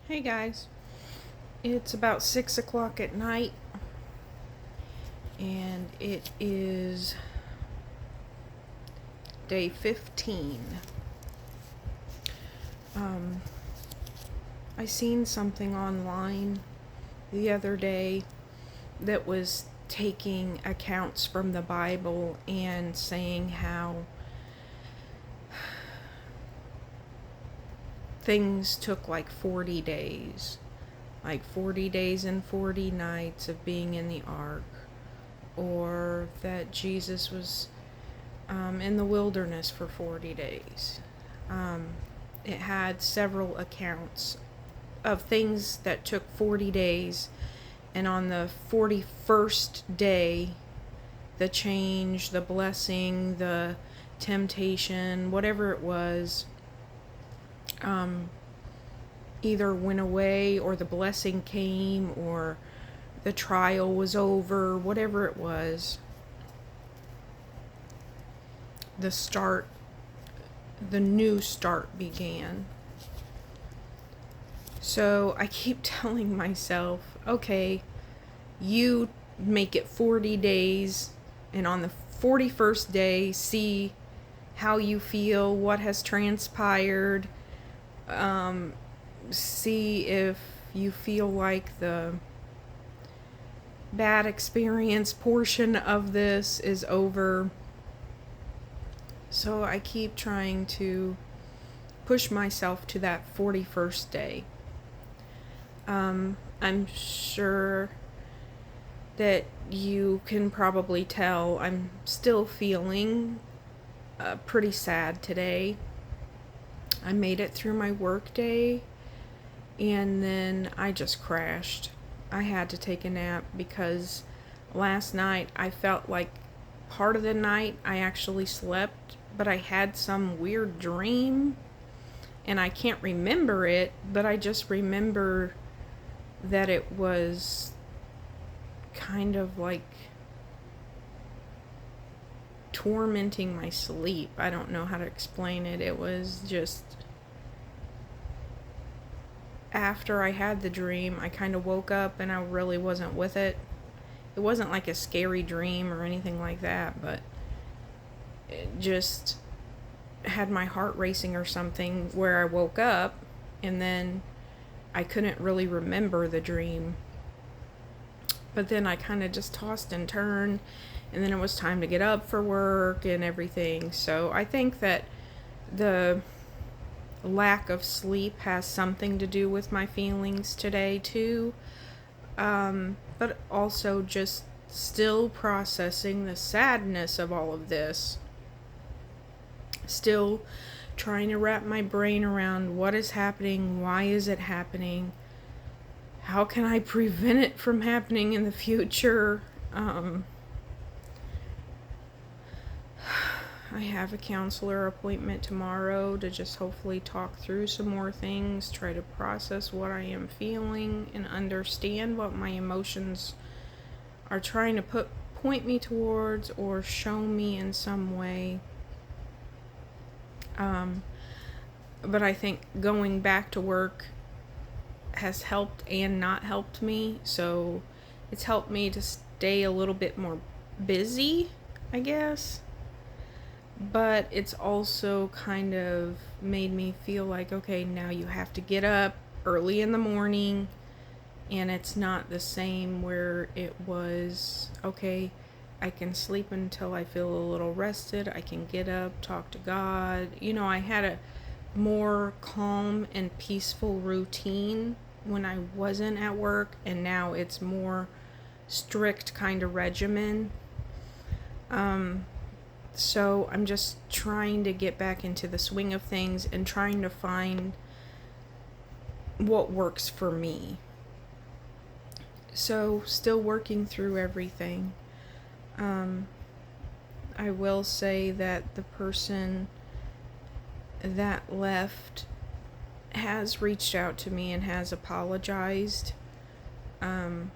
Hey guys, it's about 6 o'clock at night, and it is day 15. I seen something online the other day that was taking accounts from the Bible and saying how things took like 40 days. Like 40 days and 40 nights of being in the ark, or that Jesus was in the wilderness for 40 days. It had several accounts of things that took 40 days, and on the 41st day, the change, the blessing, the temptation, whatever it was, either went away, or the blessing came, or the trial was over, whatever it was. The new start began. So I keep telling myself, okay, you make it 40 days, and on the 41st day, see how you feel, what has transpired, see if you feel like the bad experience portion of this is over. So I keep trying to push myself to that 41st day. I'm sure that you can probably tell I'm still feeling pretty sad today. I made it through my work day, and then I just crashed. I had to take a nap because last night I felt like part of the night I actually slept, but I had some weird dream, and I can't remember it, but I just remember that it was kind of like tormenting my sleep. I don't know how to explain it. It was just, after I had the dream, I kind of woke up and I really wasn't with it. It wasn't like a scary dream or anything like that, but it just had my heart racing or something, where I woke up and then I couldn't really remember the dream. But then I kind of just tossed and turned, and then it was time to get up for work and everything. So I think that the lack of sleep has something to do with my feelings today too. But also just still processing the sadness of all of this. Still trying to wrap my brain around what is happening, why is it happening, how can I prevent it from happening in the future. I have a counselor appointment tomorrow to just hopefully talk through some more things, try to process what I am feeling, and understand what my emotions are trying to point me towards or show me in some way. But I think going back to work has helped and not helped me. So it's helped me to stay a little bit more busy, I guess. But it's also kind of made me feel like, okay, now you have to get up early in the morning. And it's not the same where it was, okay, I can sleep until I feel a little rested. I can get up, talk to God. I had a more calm and peaceful routine when I wasn't at work, and now it's more strict kind of regimen. So I'm just trying to get back into the swing of things and trying to find what works for me. So still working through everything. I will say that the person that left has reached out to me and has apologized. And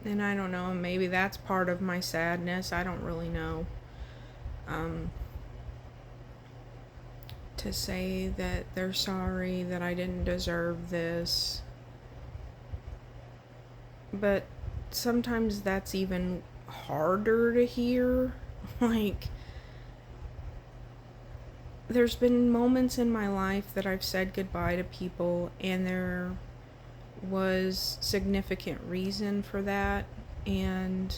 I don't know, maybe that's part of my sadness. I don't really know. to say that they're sorry, that I didn't deserve this. But sometimes that's even harder to hear. Like, there's been moments in my life that I've said goodbye to people, and there was significant reason for that, and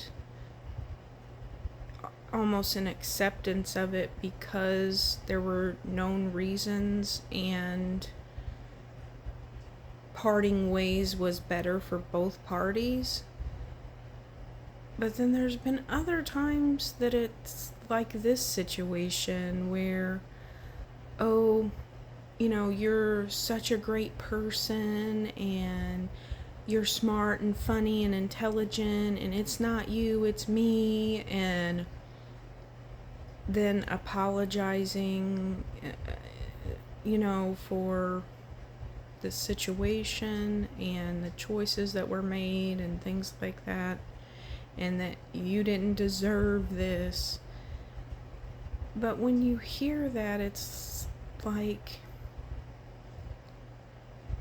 almost an acceptance of it because there were known reasons, and parting ways was better for both parties. But then there's been other times that it's like this situation where, oh, you're such a great person, and you're smart and funny and intelligent, and it's not you, it's me, and then apologizing, for the situation and the choices that were made and things like that, and that you didn't deserve this. But when you hear that, it's like,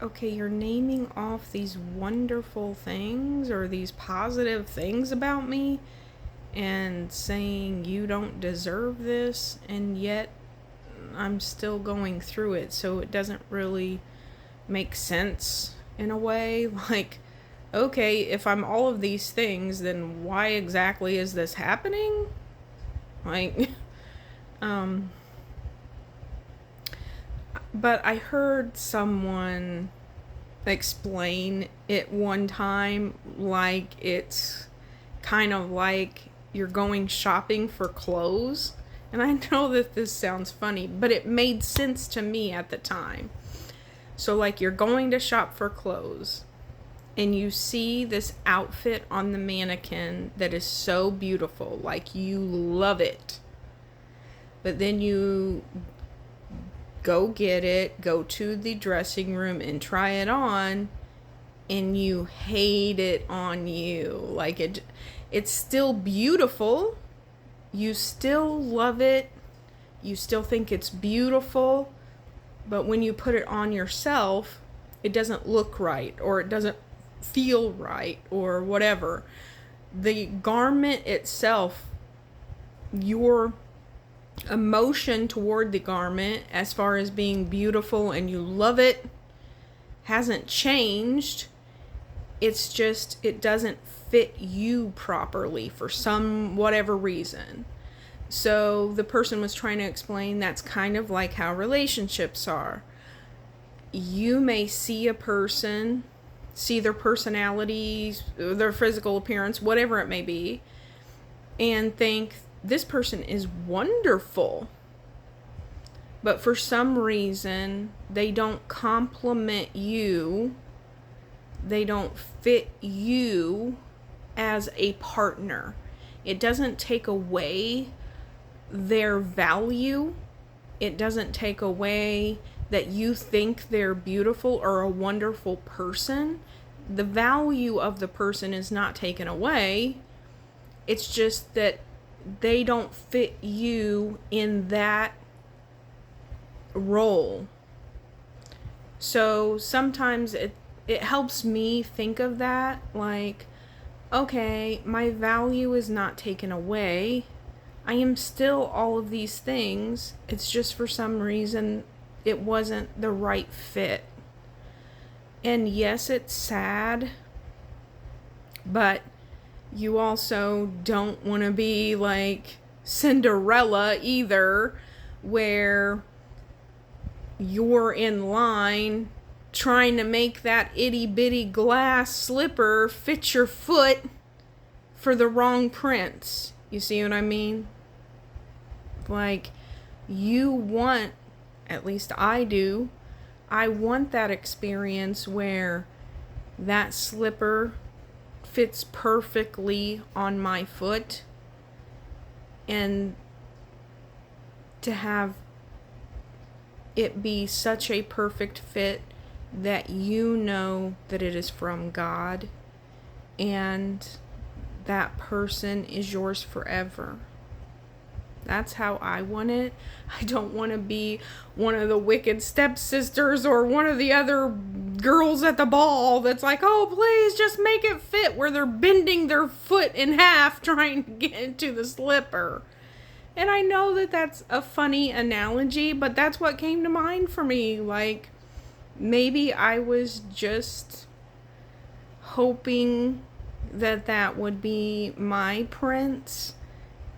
okay, you're naming off these wonderful things or these positive things about me and saying you don't deserve this, and yet I'm still going through it, so it doesn't really make sense in a way. Like, okay, if I'm all of these things, then why exactly is this happening? Like, but I heard someone explain it one time like it's kind of like you're going shopping for clothes. And I know that this sounds funny, but it made sense to me at the time. So, like, you're going to shop for clothes, and you see this outfit on the mannequin that is so beautiful, like you love it. But then you go get it, go to the dressing room and try it on, and you hate it on you. Like, it's still beautiful. You still love it. You still think it's beautiful. But when you put it on yourself, it doesn't look right, or it doesn't feel right, or whatever. The garment itself, your emotion toward the garment as far as being beautiful and you love it, hasn't changed. It's just, it doesn't fit you properly for some whatever reason. So the person was trying to explain that's kind of like how relationships are. You may see a person, see their personality, their physical appearance, whatever it may be, and think, this person is wonderful. But for some reason, they don't complement you. They don't fit you as a partner. It doesn't take away their value. It doesn't take away that you think they're beautiful or a wonderful person. The value of the person is not taken away. It's just that they don't fit you in that role. So sometimes it helps me think of that, like, okay, my value is not taken away. I am still all of these things. It's just for some reason it wasn't the right fit. And yes, it's sad, but you also don't want to be like Cinderella either, where you're in line trying to make that itty bitty glass slipper fit your foot for the wrong prince. You see what I mean? Like, you want, at least I do, I want that experience where that slipper fits perfectly on my foot, and to have it be such a perfect fit that you know that it is from God and that person is yours forever. That's how I want it. I don't want to be one of the wicked stepsisters or one of the other girls at the ball that's like, oh, please just make it fit, where they're bending their foot in half trying to get into the slipper. And I know that that's a funny analogy, but that's what came to mind for me. Like, maybe I was just hoping that that would be my prince,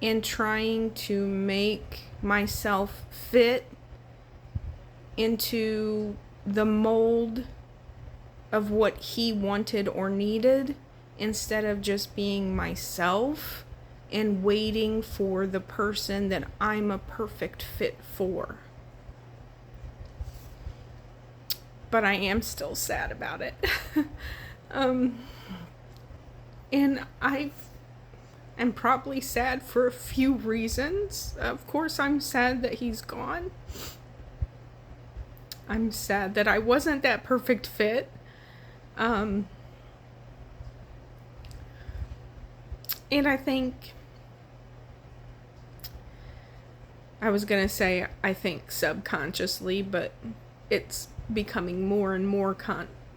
and trying to make myself fit into the mold of what he wanted or needed, instead of just being myself and waiting for the person that I'm a perfect fit for. But I am still sad about it. And I'm probably sad for a few reasons. Of course, I'm sad that he's gone. I'm sad that I wasn't that perfect fit. And I think, I was going to say, I think subconsciously, but it's becoming more and more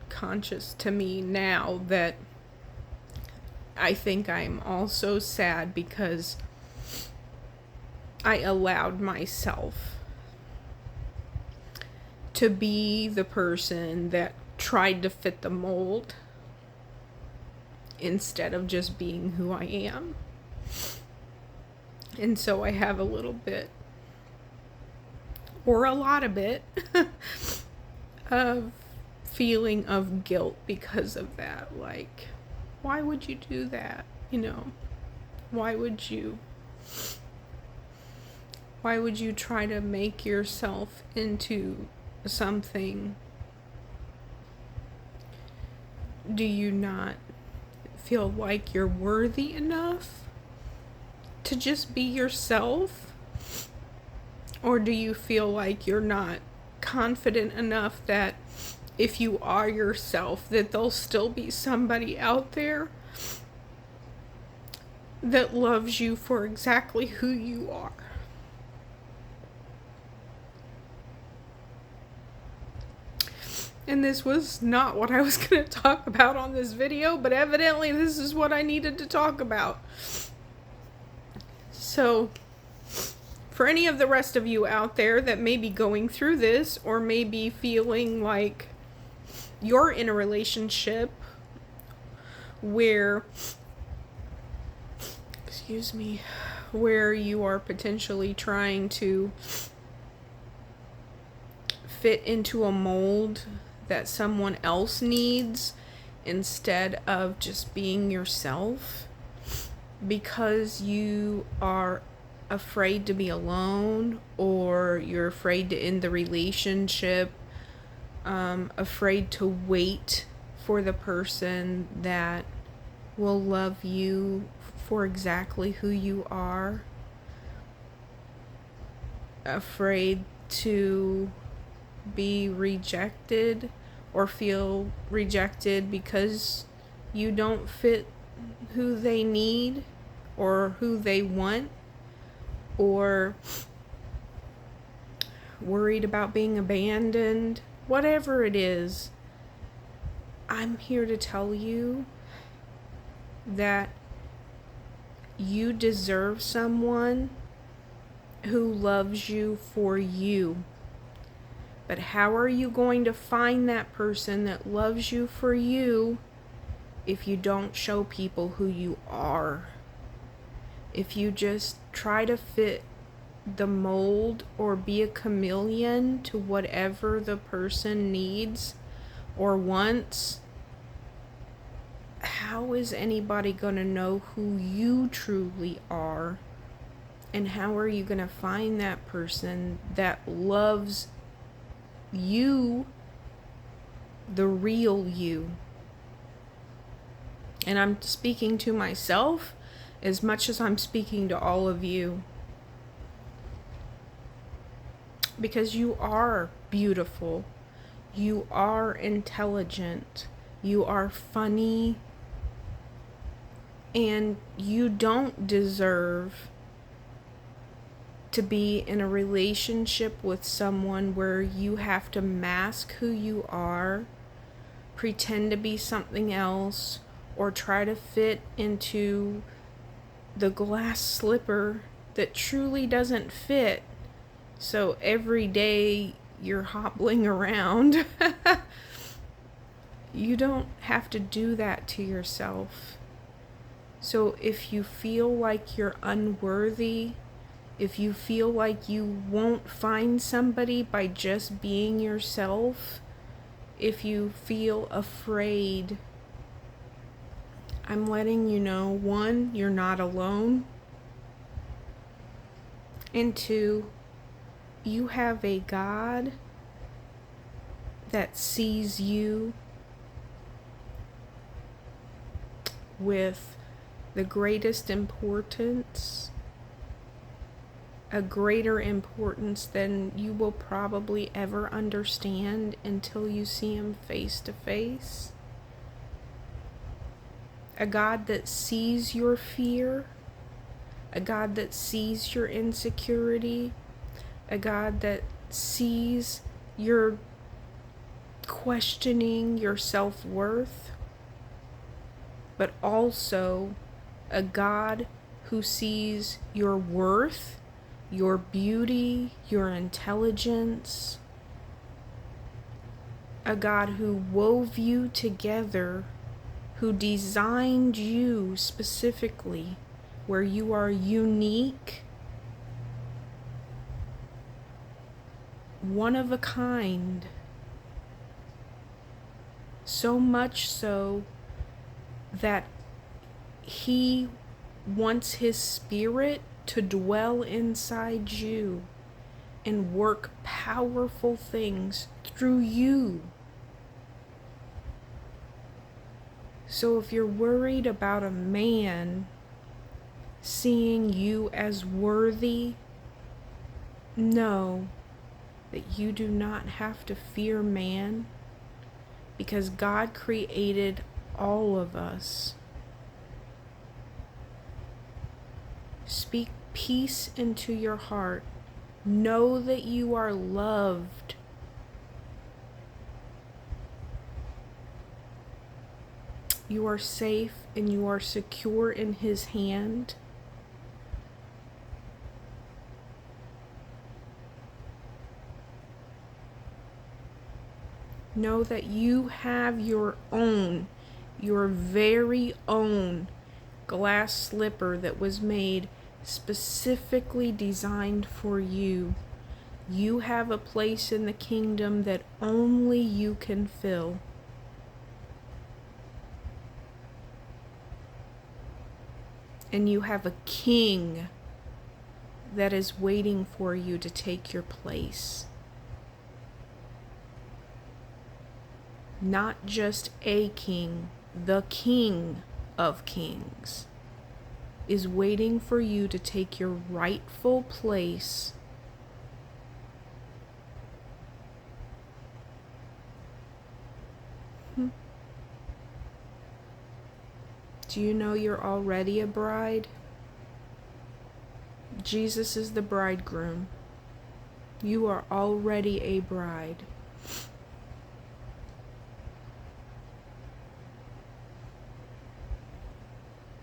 conscious to me now that I think I'm also sad because I allowed myself to be the person that tried to fit the mold instead of just being who I am. And so I have a little bit, or a lot of it, of feeling of guilt because of that. Like, why would you do that? You know, why would you try to make yourself into something? Do you not feel like you're worthy enough to just be yourself? Or do you feel like you're not confident enough that if you are yourself, that there'll still be somebody out there that loves you for exactly who you are? And this was not what I was going to talk about on this video, but evidently this is what I needed to talk about. So, for any of the rest of you out there that may be going through this, or may be feeling like you're in a relationship where, where you are potentially trying to fit into a mold that someone else needs instead of just being yourself, because you are afraid to be alone, or you're afraid to end the relationship, afraid to wait for the person that will love you for exactly who you are, afraid to be rejected or feel rejected because you don't fit who they need or who they want, or worried about being abandoned, whatever it is, I'm here to tell you that you deserve someone who loves you for you. But how are you going to find that person that loves you for you if you don't show people who you are? If you just try to fit the mold or be a chameleon to whatever the person needs or wants, how is anybody going to know who you truly are? And how are you going to find that person that loves you, the real you? And I'm speaking to myself as much as I'm speaking to all of you, because you are beautiful, you are intelligent, you are funny, and you don't deserve to be in a relationship with someone where you have to mask who you are, pretend to be something else, or try to fit into the glass slipper that truly doesn't fit. So every day you're hobbling around. You don't have to do that to yourself. So if you feel like you're unworthy, if you feel like you won't find somebody by just being yourself, if you feel afraid, I'm letting you know, 1, you're not alone. And 2, you have a God that sees you with the greatest importance, a greater importance than you will probably ever understand until you see him face to face. A God that sees your fear, a God that sees your insecurity, a God that sees your questioning your self-worth, but also a God who sees your worth, your beauty, your intelligence, a God who wove you together, who designed you specifically where you are unique, one of a kind, so much so that he wants his spirit to dwell inside you and work powerful things through you. So if you're worried about a man seeing you as worthy, know that you do not have to fear man, because God created all of us. Speak peace into your heart. Know that you are loved. You are safe and you are secure in his hand. Know that you have your very own glass slipper that was made specifically designed for you. You have a place in the kingdom that only you can fill. And you have a king that is waiting for you to take your place. Not just a king, the King of Kings is waiting for you to take your rightful place. Do you know you're already a bride? Jesus is the bridegroom. You are already a bride.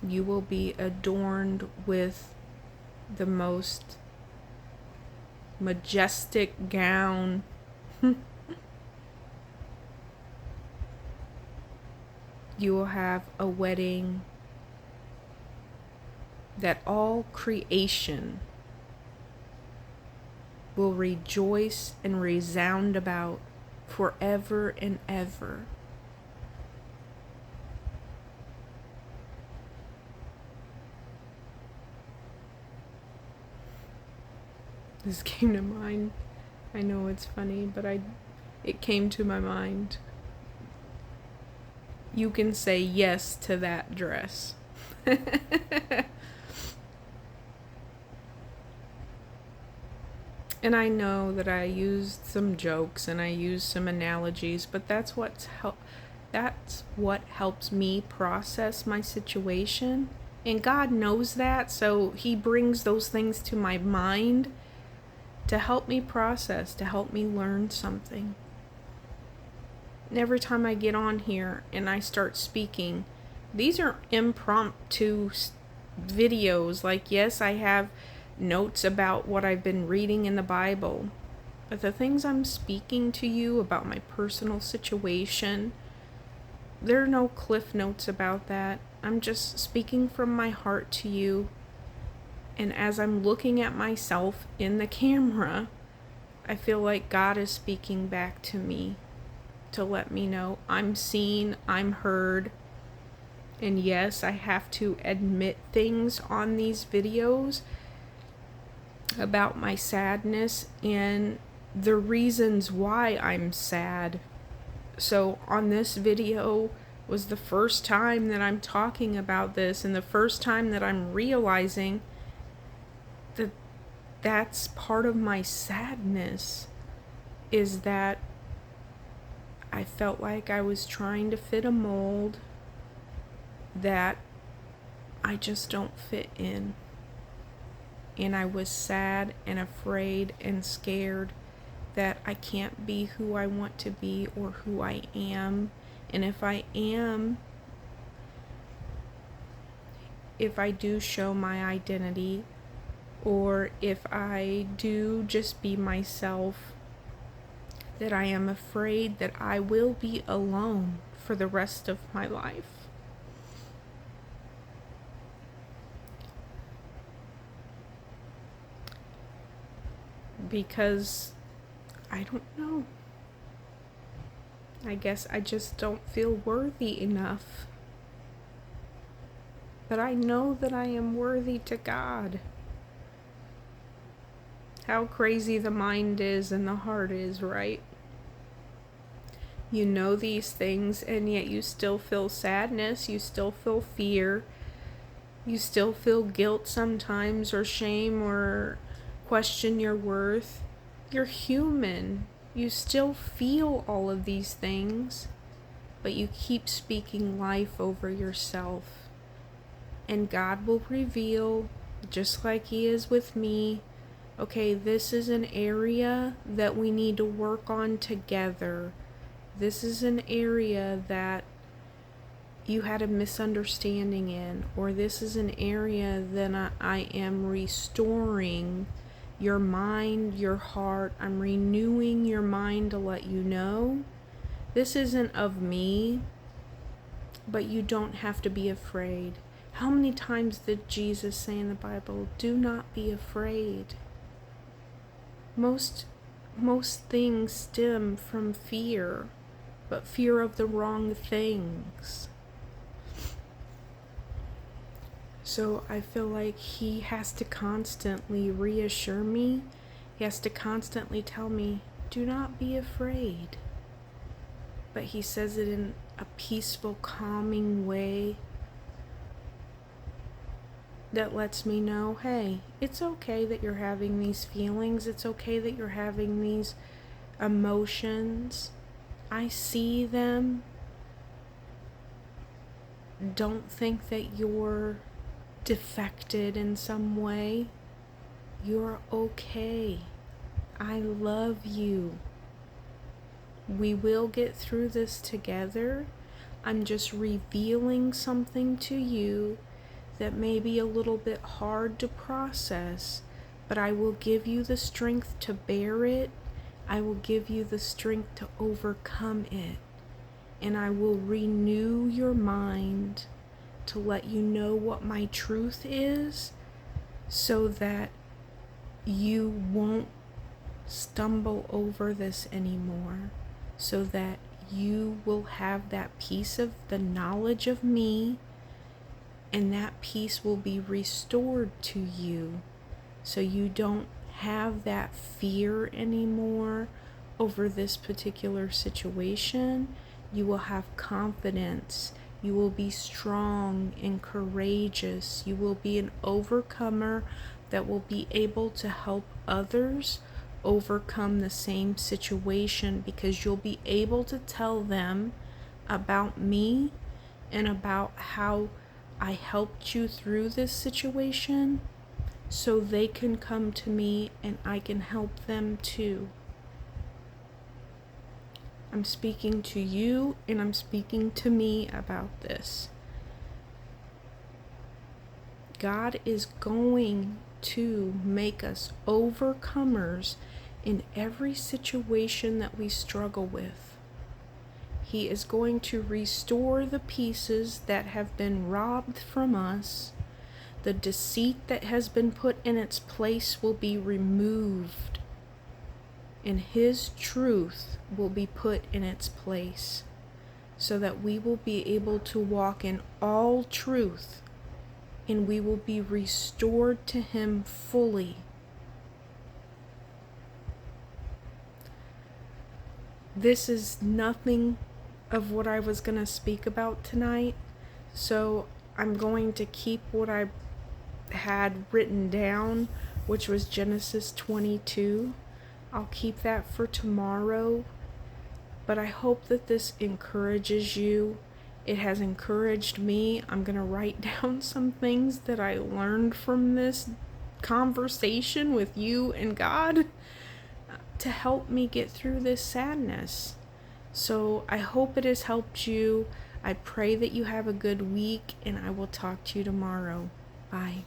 You will be adorned with the most majestic gown. You will have a wedding that all creation will rejoice and resound about forever and ever. This came to mind. I know it's funny, but it came to my mind. You can say yes to that dress. And I know that I used some jokes and I used some analogies, but that's what helps me process my situation. And God knows that, so He brings those things to my mind to help me process, to help me learn something. And every time I get on here and I start speaking, these are impromptu videos. Like, yes, I have notes about what I've been reading in the Bible, but the things I'm speaking to you about my personal situation, there are no cliff notes about that. I'm just speaking from my heart to you. And as I'm looking at myself in the camera, I feel like God is speaking back to me to let me know I'm seen, I'm heard. And yes, I have to admit things on these videos about my sadness and the reasons why I'm sad. So on this video was the first time that I'm talking about this, and the first time that I'm realizing that that's part of my sadness, is that I felt like I was trying to fit a mold that I just don't fit in. And I was sad and afraid and scared that I can't be who I want to be or who I am. And if I am, if I do show my identity, or if I do just be myself, that I am afraid that I will be alone for the rest of my life. Because I don't know. I guess I just don't feel worthy enough. But I know that I am worthy to God. How crazy the mind is and the heart is, right? You know these things, and yet you still feel sadness, you still feel fear, you still feel guilt sometimes, or shame, or question your worth. You're human. You still feel all of these things, but you keep speaking life over yourself. And God will reveal, just like He is with me, okay, this is an area that we need to work on together. This is an area that you had a misunderstanding in, or this is an area that I am restoring your mind, your heart. I'm renewing your mind to let you know this isn't of me, but you don't have to be afraid. How many times did Jesus say in the Bible, do not be afraid? Most things stem from fear, but fear of the wrong things. So I feel like He has to constantly reassure me. He has to constantly tell me, do not be afraid. But He says it in a peaceful, calming way that lets me know, hey, it's okay that you're having these feelings. It's okay that you're having these emotions. I see them. Don't think that you're defected in some way. You're okay. I love you. We will get through this together. I'm just revealing something to you that may be a little bit hard to process, but I will give you the strength to bear it. I will give you the strength to overcome it. And I will renew your mind to let you know what my truth is, so that you won't stumble over this anymore, so that you will have that peace of the knowledge of me, and that peace will be restored to you, so you don't have that fear anymore over this particular situation. You will have confidence. You will be strong and courageous. You will be an overcomer that will be able to help others overcome the same situation, because you'll be able to tell them about me and about how I helped you through this situation so they can come to me and I can help them too. I'm speaking to you and I'm speaking to me about this. God is going to make us overcomers in every situation that we struggle with. He is going to restore the pieces that have been robbed from us. The deceit that has been put in its place will be removed, and His truth will be put in its place, so that we will be able to walk in all truth, and we will be restored to Him fully. This is nothing of what I was going to speak about tonight, so I'm going to keep what I had written down, which was Genesis 22. I'll keep that for tomorrow, but I hope that this encourages you. It has encouraged me. I'm going to write down some things that I learned from this conversation with you and God to help me get through this sadness. So I hope it has helped you. I pray that you have a good week, and I will talk to you tomorrow. Bye.